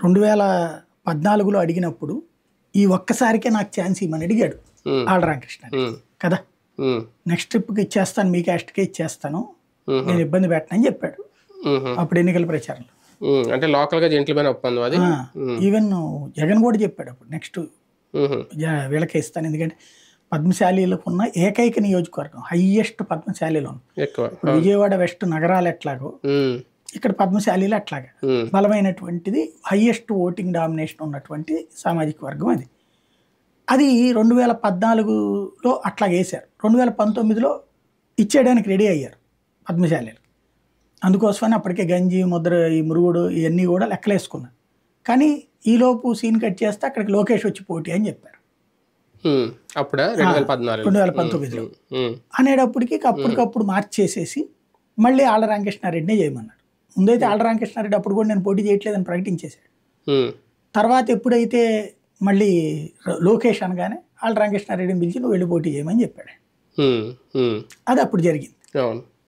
2014లో అడిగినప్పుడు ఈ ఒక్కసారికే నాకు ఛాన్స్ ఇవ్వమని అడిగాడు ఆళ్ళ రామకృష్ణ కదా. నెక్స్ట్ ట్రిప్కి ఇచ్చేస్తాను, మీ క్యాస్ట్కే ఇచ్చేస్తాను, నేను ఇబ్బంది పెట్టనని చెప్పాడు అప్పుడు ఎన్నికల ప్రచారంలో. అంటే లోకల్గా జెంటిల్మెన్ ఒప్పందం అది. ఈవెన్ జగన్ కూడా చెప్పాడు అప్పుడు నెక్స్ట్ వీళ్ళకే ఇస్తాను, ఎందుకంటే పద్మశాలీలకు ఉన్న ఏకైక నియోజకవర్గం, హైయెస్ట్ పద్మశాలీలో విజయవాడ వెస్ట్ నగరాలు ఎట్లాగో ఇక్కడ పద్మశాలీలు అట్లాగా బలమైనటువంటిది, హైయెస్ట్ ఓటింగ్ డామినేషన్ ఉన్నటువంటి సామాజిక వర్గం అది. అది 2014లో అట్లా వేశారు. 2019లో ఇచ్చేయడానికి రెడీ అయ్యారు పద్మశాలీలు. అందుకోసమని అప్పటికే గంజి ముద్ర ఈ మురుగుడు ఇవన్నీ కూడా లెక్కలేసుకున్నారు. కానీ ఈలోపు సీన్ కట్ చేస్తే అక్కడికి లోకేష్ వచ్చి పోటీ అని చెప్పారు 2019లో. అనేటప్పటికి అప్పటికప్పుడు మార్చేసేసి మళ్ళీ ఆళ్ళ రామకృష్ణారెడ్డినే చేయమన్నాడు. ముందైతే ఆళ్ళ రామకృష్ణారెడ్డి అప్పుడు కూడా నేను పోటీ చేయట్లేదని ప్రకటించేశాడు. తర్వాత ఎప్పుడైతే మళ్ళీ లోకేష్ అనగానే ఆళ్ళ రామకృష్ణారెడ్డిని పిలిచి నువ్వు వెళ్ళి పోటీ చేయమని చెప్పాడు. అది అప్పుడు జరిగింది.